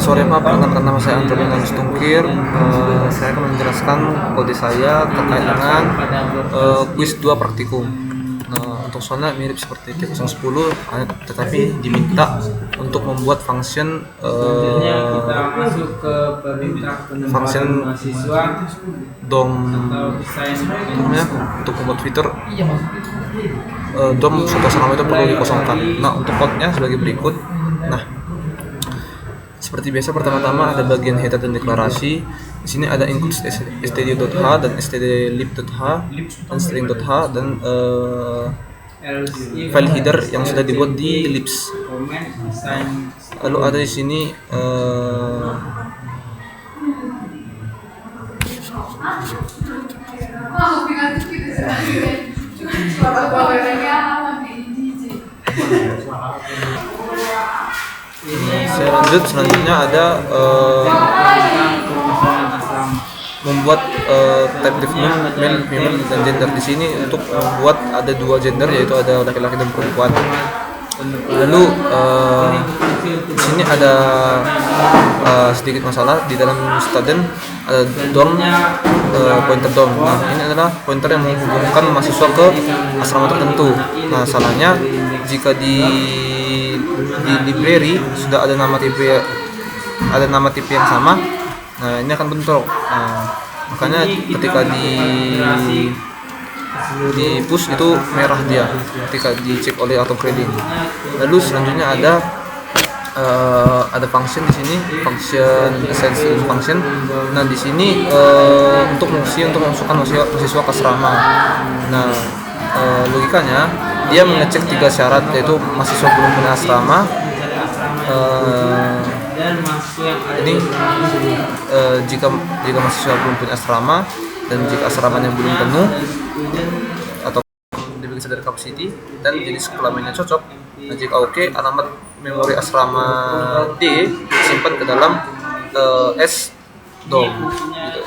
Sore Pak, perkenalkan nama saya Antoni Tungkir. Saya akan menjelaskan kode saya terkait dengan kuis 2 praktikum. Nah, untuk soalnya mirip seperti T010, tetapi diminta untuk membuat function function DOM untuk membuat fitur DOM suatu asrama itu perlu dikosongkan. Nah, untuk code-nya sebagai berikut. Nah, seperti biasa, pertama-tama ada bagian header dan deklarasi. Di sini ada include std.h dan stdlib.h dan string.h dan file header yang sudah dibuat di libs. Lalu ada di sini saya lanjut, selanjutnya ada membuat type div male, female dan gender. Di sini untuk membuat ada 2 gender, yaitu ada laki-laki dan perempuan. Lalu di sini ada sedikit masalah di dalam student, ada dorm, pointer dorm. Nah, ini adalah pointer yang menghubungkan mahasiswa ke asrama tertentu. Nah, salahnya jika di library sudah ada nama tipe yang sama, nah ini akan bentrok. Nah, makanya ketika di push itu merah dia ketika dicek oleh auto grading. Lalu selanjutnya ada function di sini, function essential function. Nah, di sini untuk memasukkan mahasiswa ke asrama. Nah, logikanya dia mengecek 3 syarat, yaitu mahasiswa belum punya asrama. Jadi jika mahasiswa belum punya asrama dan jika asramanya belum penuh atau dibagi sadar capacity dan jenis kelaminnya cocok. Nah, jika oke, alamat memori asrama D disimpan ke dalam S DOM gitu.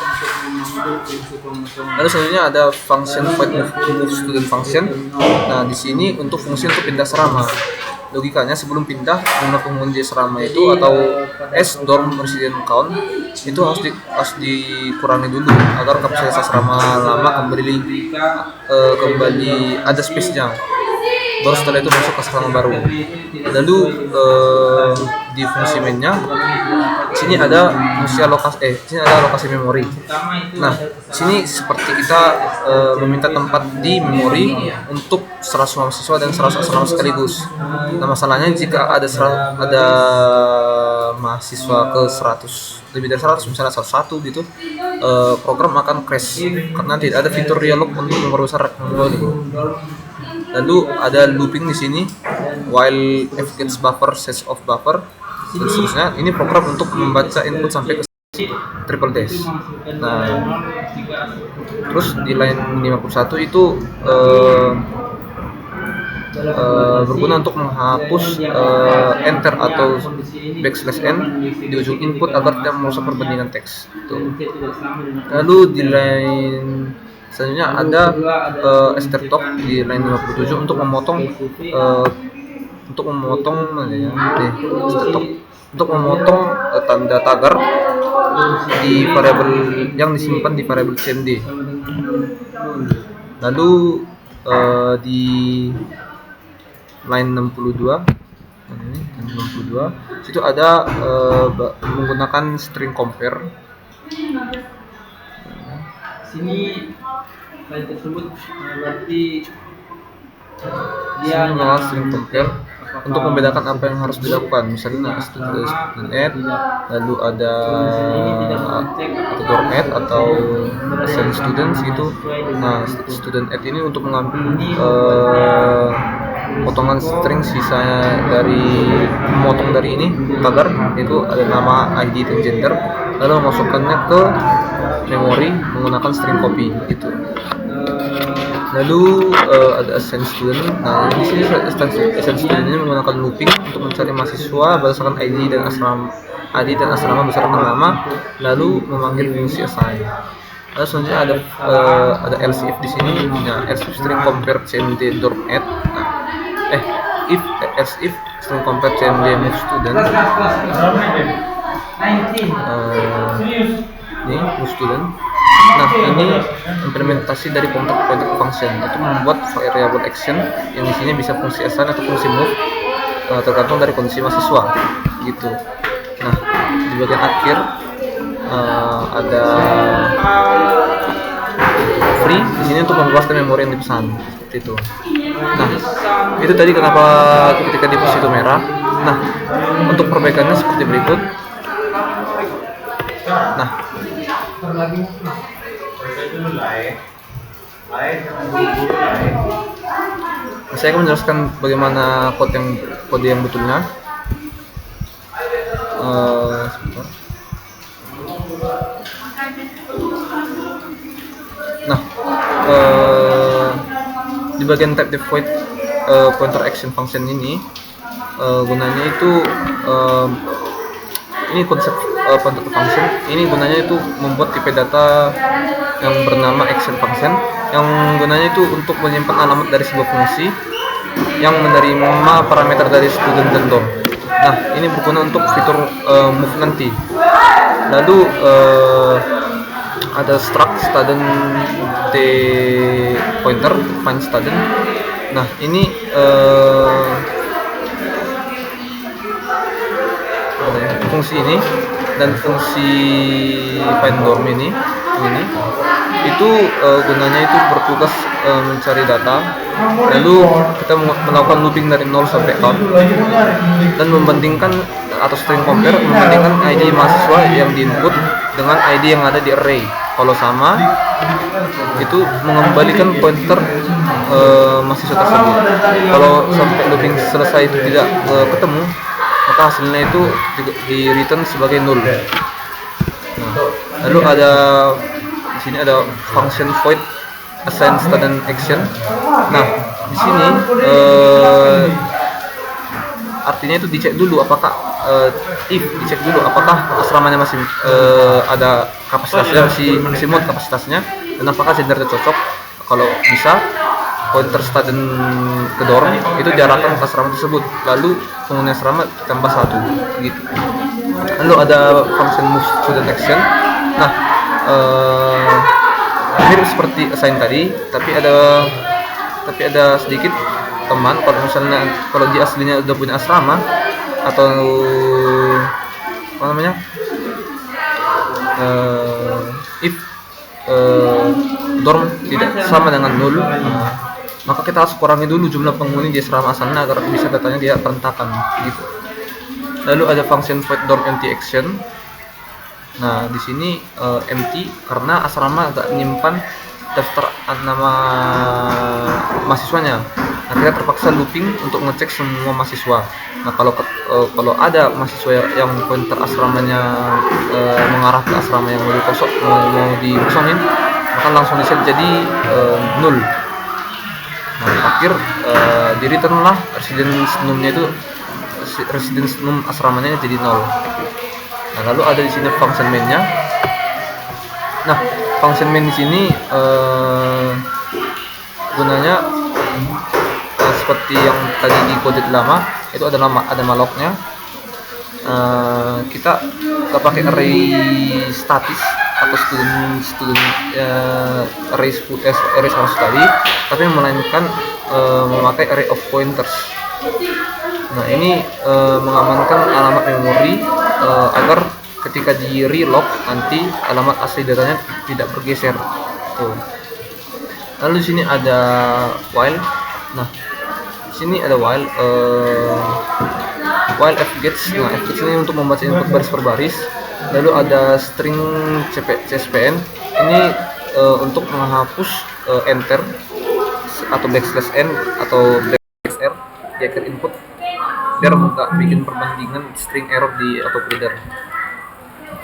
Lalu selanjutnya ada function move student function. Nah, di sini untuk fungsi untuk pindah asrama. Logikanya sebelum pindah, jumlah penghuni asrama itu atau S dorm resident count itu harus dikurangi dulu agar kapasitas asrama lama kembali ada space-nya. Baru setelah itu masuk ke asrama baru. Lalu di fungsi mainnya sini ada alokasi memori. Nah, sini seperti kita meminta tempat di memori untuk 100 mahasiswa dan 100 asrama sekaligus. Nah, masalahnya jika ada mahasiswa ke 100, lebih dari 100, misalnya 101 gitu, program akan crash karena tidak ada fitur dialog untuk memperbesar memori. Lalu ada looping di sini, while f gets buffer, sets of buffer, dan seterusnya. Ini program untuk membaca input sampai ke triple dash. Nah, terus di line 51 itu berguna untuk menghapus enter atau backslash n di ujung input agar tidak merusak perbandingan teks. Lalu di line selanjutnya ada str-top di line 57 untuk memotong tanda tagar di variabel yang disimpan di variabel cmd. Lalu di line 62 situ ada menggunakan string compare. Sini file tersebut berarti dia menggunakan string compare untuk membedakan apa yang harus dilakukan. Misalnya student add, lalu ada dorm add atau assign students gitu. Nah, student add ini untuk mengambil potongan string sisanya memotong dari ini tagar, itu ada nama, ID dan gender, lalu memasukkannya ke memori menggunakan string copy gitu. Lalu ada assign student. Nah, di sini assign student ini menggunakan looping untuk mencari mahasiswa berdasarkan ID dan asrama berdasarkan nama, lalu memanggil fungsi assign. Lalu selanjutnya ada else if di sini. Nah, else if string compare cmd dorm add. Nah, if string compare cmd move student. Ini move student. Nah, ini implementasi dari pointer function, itu membuat variable action yang di sini bisa fungsi assign atau fungsi move, tergantung dari kondisi mahasiswa gitu. Nah, di bagian akhir ada free di sini untuk meluaskan memori yang dipesan seperti itu. Nah, itu tadi kenapa ketika di posisi merah. Nah, untuk perbaikannya seperti berikut. Nah, saya akan menjelaskan bagaimana kode yang betulnya. Sebentar. Nah, di bagian type devoid pointer action function ini gunanya itu ini konsep pointer function ini gunanya itu membuat tipe data yang bernama action function, yang gunanya itu untuk menyimpan alamat dari sebuah fungsi yang menerima parameter dari student dan DOM. Nah, ini berguna untuk fitur move nanti. Lalu ada struct student t pointer find student. Nah, ini fungsi ini dan fungsi find dorm ini itu gunanya itu bertugas mencari data, lalu kita melakukan looping dari 0 sampai count dan membandingkan atau string compare, membandingkan ID mahasiswa yang diinput dengan ID yang ada di array. Kalau sama, itu mengembalikan pointer mahasiswa tersebut. Kalau sampai looping selesai itu tidak ketemu, maka hasilnya itu di return sebagai null. Nah, lalu ada di sini ada function void assign student action. Nah, di sini artinya itu dicek dulu apakah dicek dulu apakah asramanya masih ada kapasitasnya, masih muat kapasitasnya, dan apakah gendernya cocok. Kalau bisa, pointer student ke dorm itu diarahkan ke asrama tersebut, lalu penghuni asrama tambah 1 gitu. Lalu ada function move student action. Nah, mirip seperti assign tadi, tapi ada sedikit teman. Kalau dia aslinya udah punya asrama atau apa namanya, if dorm tidak sama dengan null, maka kita harus kurangi dulu jumlah penghuni di asrama asalnya agar bisa datanya dia berantakan gitu. Lalu ada function void dorm empty action. Nah, di sini empty karena asrama nggak menyimpan daftar nama mahasiswanya. Nah, kita terpaksa looping untuk ngecek semua mahasiswa. Nah, kalau ada mahasiswa yang pointer asramanya mengarah ke asrama yang mau dikosongin, maka langsung diset jadi null. Nah, akhir di return lah residence num asramanya jadi 0. Nah, lalu ada di sini function main-nya. Nah, function main di sini gunanya seperti yang tadi di kode lama, itu ada malloc-nya. Kita pakai array statis atau student array sama tadi, tapi melainkan memakai array of pointers. Nah, ini mengamankan alamat memori agar ketika di relog nanti alamat asli datanya tidak bergeser. Tuh. Lalu di sini ada while. Nah, di sini ada while fgets. Nah, fgets ini untuk membaca input baris per baris. Lalu ada string CSPN. Ini untuk menghapus enter atau backslash n atau backslash r di akhir input, biar nggak bikin perbandingan string error di autocomplete.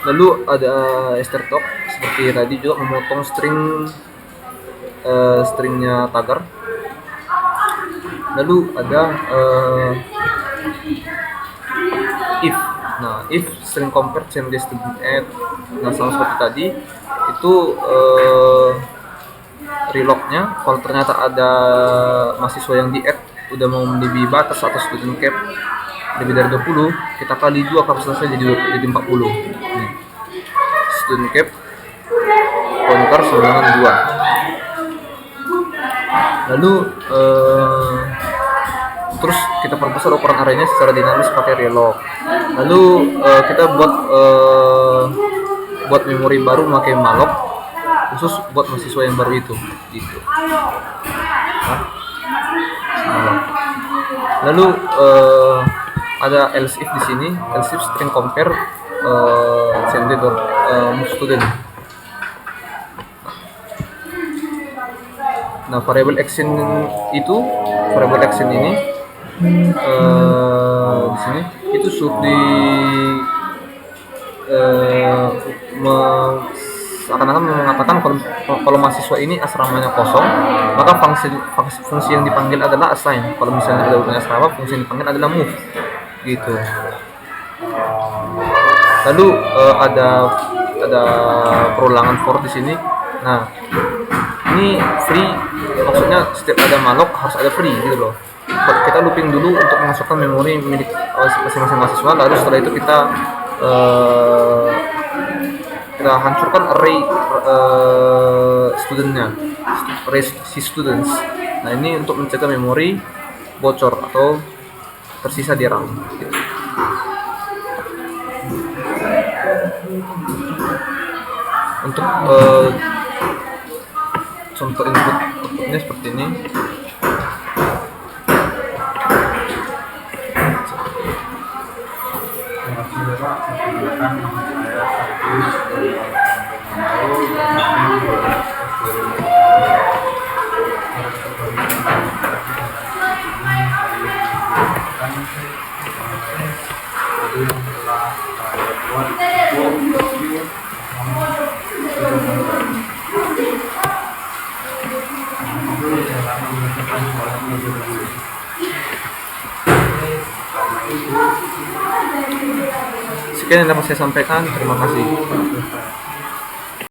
Lalu ada strtalk, seperti tadi juga memotong stringnya tagger. Lalu ada if. Nah, if string compare change student add. Nah, sama seperti tadi itu relognya kalau ternyata ada mahasiswa yang di add udah mau di batas atau student cap, lebih dari 20, kita kali 2 kapasitasnya jadi 40. Nih. Student cap conquer 9 2. Lalu terus kita perbesar ukuran areanya secara dinamis pakai relog. Lalu kita buat memori baru pakai malloc khusus buat mahasiswa yang baru itu gitu. Malloc. Lalu ada else if di sini, else if string compare sended or move student. Nah, variable action ini di sini itu sudah seakan-akan mengatakan kalau mahasiswa ini asramanya kosong, maka fungsi yang dipanggil adalah assign. Kalau misalnya ada urutannya asrama, fungsi yang dipanggil adalah move gitu. Lalu ada perulangan for di sini. Nah, ini free, maksudnya setiap ada malloc harus ada free gitu loh. Kita looping dulu untuk memasukkan memori milik masing-masing mahasiswa, lalu setelah itu kita hancurkan array array si students. Nah, ini untuk mencegah memori bocor atau tersisa di RAM gitu. Untuk contoh inputnya seperti ini. Sekian yang dapat saya sampaikan. Terima kasih.